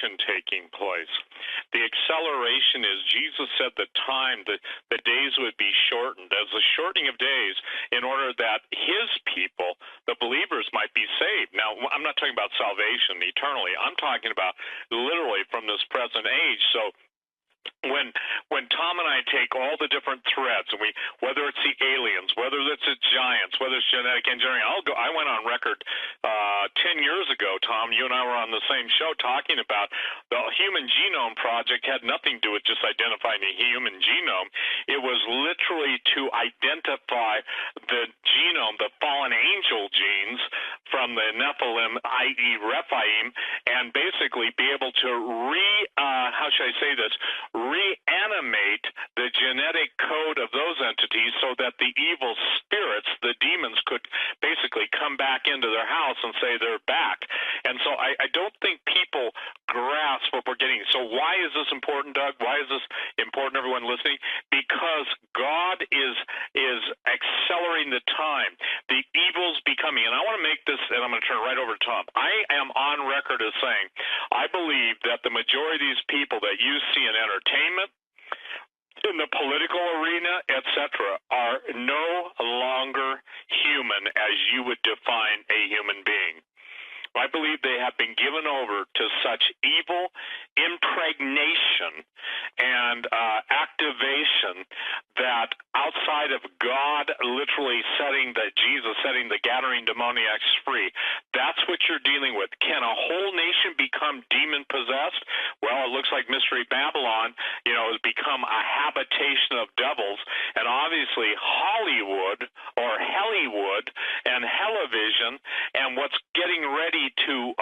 acceleration taking place. The acceleration is, Jesus said the days would be shortened, as a shortening of days, in order that his people, the believers, might be saved. Now, I'm not talking about salvation eternally. I'm talking about literally from this present age. So when Tom and I take all the different threads, and whether it's the aliens, whether it's the giants, whether it's genetic engineering, I went on record 10 years ago, Tom, you and I were on the same show talking about the Human Genome Project had nothing to do with just identifying the human genome. It was literally to identify the genome, the fallen angel genes from the Nephilim, i.e. Rephaim, and basically be able to reanimate the genetic code of those entities so that the evil spirits, the demons, could basically come back into their house and say they're back. And so I don't think people grasp what we're getting. So why is this important, Doug? Why is this important, everyone listening? Because God is accelerating the time. The evil's becoming, and I want to make this, and I'm going to turn right over to Tom. I am on record as saying I believe that the majority of these people that you see in entertainment, in the political arena, etc., are no longer human as you would define a human being. I believe they have been given over to such evil impregnation and activation that outside of God literally Jesus setting the gathering demoniacs free, that's what you're dealing with. Can a whole nation become demon-possessed? Well, it looks like Mystery Babylon, has become a habitation of devils, and obviously Hollywood or Hellywood and Hellivision and what's getting ready to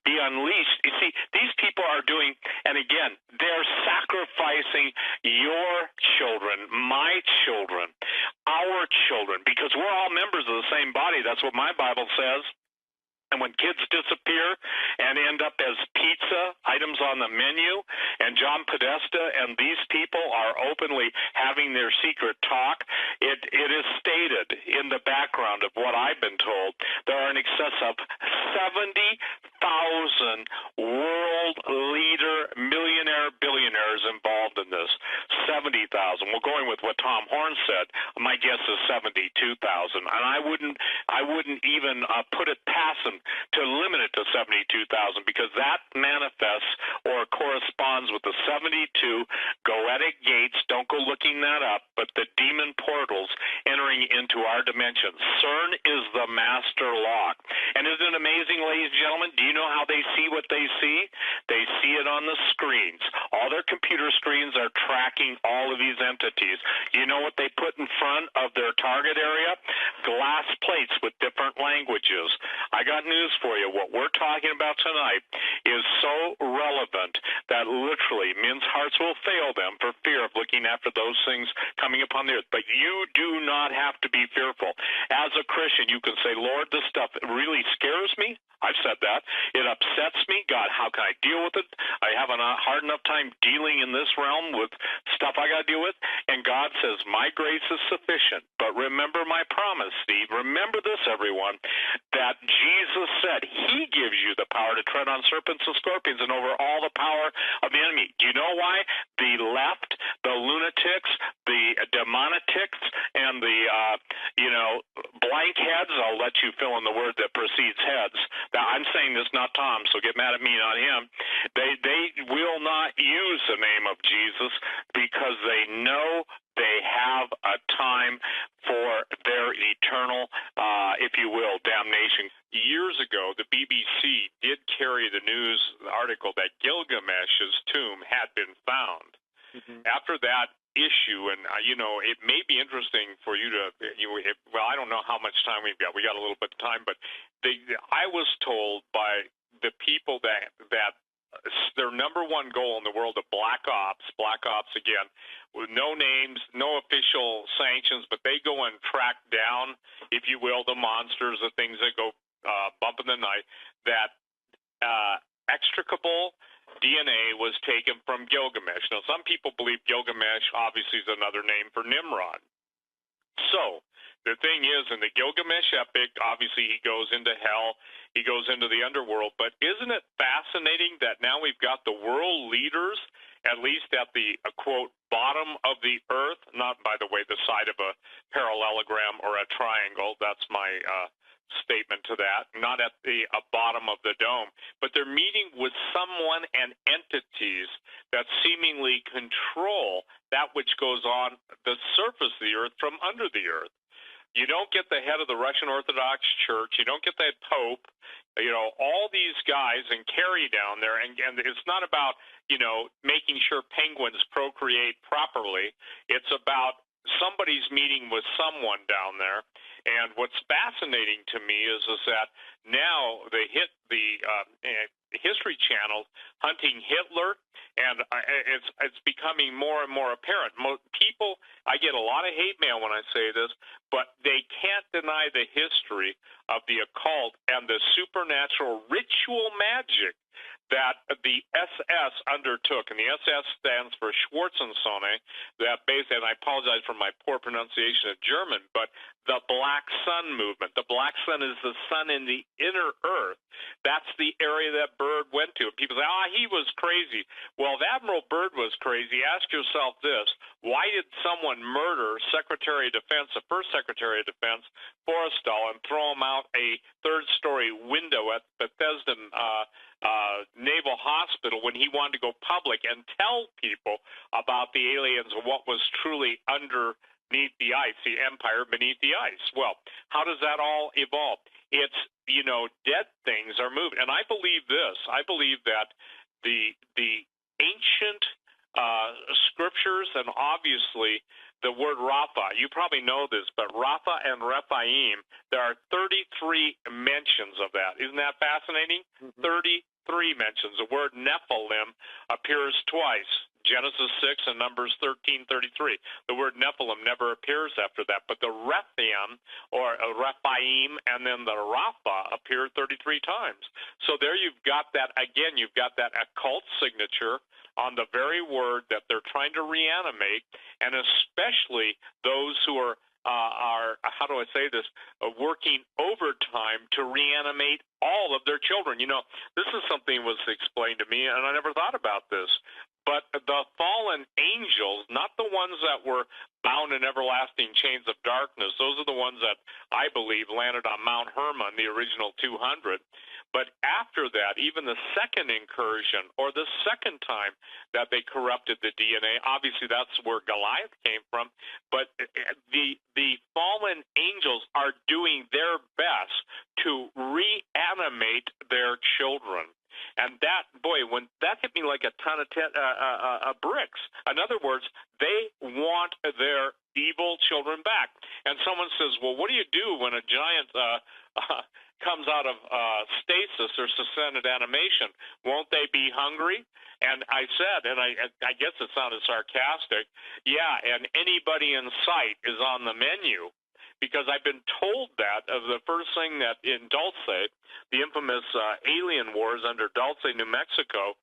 be unleashed. You see, these people are doing, and again, they're sacrificing your children, my children, our children, because we're all members of the same body. That's what my Bible says. And when kids disappear and end up as pizza items on the menu, and John Podesta and these people are openly having their secret talk, it is stated in the background of what I've been told, there are in excess of 70,000 world leader millionaire billionaires involved in this. 70,000. We're going with what Tom Horn said. My guess is 72,000. And I wouldn't even put it past them to limit it to 72,000, because that manifests or corresponds with the 72 goetic gates. Don't go looking that up, but the demon portals entering into our dimension. CERN is the master lock. And isn't it amazing, ladies and gentlemen? Do you know how they see what they see? They see it on the screens. All their computer screens are tracking all of these entities. You know what they put in front of their target area? Glass plates with different languages. I got news for you. What we're talking about tonight is so relevant that literally men's hearts will fail them for fear of looking after those things coming upon the earth. But you do not have to be fearful. As a Christian, you can say, Lord, this stuff really scares me. I've said that. It upsets me. God, how can I deal with it? I have a hard enough time dealing in this realm with stuff I got to deal with. And God says, my grace is sufficient. But remember my promise, Steve. Remember this, everyone, that Jesus said he gives you the power to tread on serpents and scorpions and over all the power of the enemy. Do you know why? The left, the lunatics, the demonetics, and the, blank heads, I'll let you fill in the word that precedes heads. Now, I'm saying this, not Tom, so get mad at me, not him. They will not use the name of Jesus because they know they have a time for their eternal, if you will, damnation. Years ago, the BBC did carry the news article that Gilgamesh's tomb had been found. Mm-hmm. After that issue, and it may be interesting for you to, I don't know how much time we've got. We got a little bit of time, but I was told by the people that their number one goal in the world of black ops again, with no names, no official sanctions, but they go and track down, if you will, the monsters, the things that go bump in the night, that extricable DNA was taken from Gilgamesh. Now, some people believe Gilgamesh obviously is another name for Nimrod. So the thing is, in the Gilgamesh epic, obviously he goes into hell, he goes into the underworld, but isn't it fascinating that now we've got the world leaders, at least at the, quote, bottom of the earth, not, by the way, the side of a parallelogram or a triangle, that's my statement to that, not at the bottom of the dome, but they're meeting with someone and entities that seemingly control that which goes on the surface of the earth from under the earth. You don't get the head of the Russian Orthodox Church. You don't get that Pope. You know, all these guys and Kerry down there. And it's not about, you know, making sure penguins procreate properly. It's about somebody's meeting with someone down there. And what's fascinating to me is that now they hit the History Channel hunting Hitler, and it's becoming more and more apparent. People, I get a lot of hate mail when I say this, but they can't deny the history of the occult and the supernatural ritual magic that the SS undertook, and the SS stands for Schwarzensonne, that basically, and I apologize for my poor pronunciation of German, but the Black Sun movement. The Black Sun is the sun in the inner earth. That's the area that Byrd went to. People say, he was crazy. Well, if Admiral Byrd was crazy, ask yourself this: why did someone murder Secretary of Defense, the first Secretary of Defense, Forrestal, and throw him out a third-story window at Bethesda Naval Hospital when he wanted to go public and tell people about the aliens and what was truly underneath the ice, the empire beneath the ice? Well, how does that all evolve? It's, you know, dead things are moving. And I believe this. I believe that the ancient scriptures, and obviously the word Rapha, you probably know this, but Rapha and Rephaim, there are 33 mentions of that. Isn't that fascinating? Mm-hmm. 33 mentions. The word Nephilim appears twice, Genesis 6 and Numbers 13:33. The word Nephilim never appears after that, but the Rephaim or Rephaim and then the Rapha appear 33 times. So there you've got that, again, you've got that occult signature on the very word that they're trying to reanimate, and especially those who are how do I say this, working overtime to reanimate all of their children. You know, this is something that was explained to me, and I never thought about this. But the fallen angels, not the ones that were bound in everlasting chains of darkness, those are the ones that I believe landed on Mount Hermon, the original 200. But after that, even the second incursion, or the second time that they corrupted the DNA, obviously that's where Goliath came from, but the fallen angels are doing their best to reanimate their children. And that, boy, when that hit me like a ton of bricks. In other words, they want their evil children back. And someone says, well, what do you do when a giant comes out of stasis or suspended animation? Won't they be hungry? And I said, and I guess it sounded sarcastic, yeah, and anybody in sight is on the menu. Because I've been told that of the first thing that in Dulce, the infamous alien wars under Dulce, New Mexico,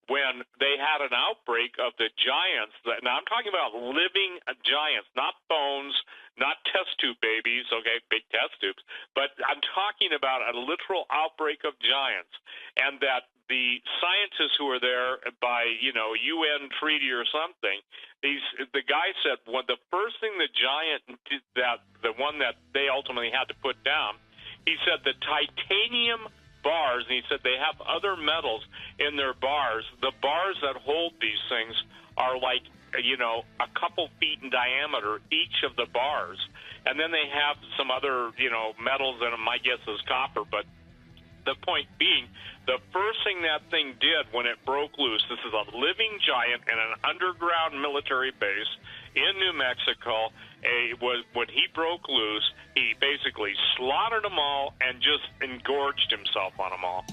when they had an outbreak of the giants. Now I'm talking about living giants, not bones, not test tube babies, okay, big test tubes, but I'm talking about a literal outbreak of giants, and that the scientists who were there by, you know, UN treaty or something, the guy said, well, the first thing the giant did, that the one that they ultimately had to put down, he said the titanium bars, and he said they have other metals in their bars. The bars that hold these things are like, you know, a couple feet in diameter, each of the bars. And then they have some other, you know, metals in them. My guess is copper, but the point being, the first thing that thing did when it broke loose, this is a living giant in an underground military base in New Mexico, when he broke loose, he basically slaughtered them all and just engorged himself on them all.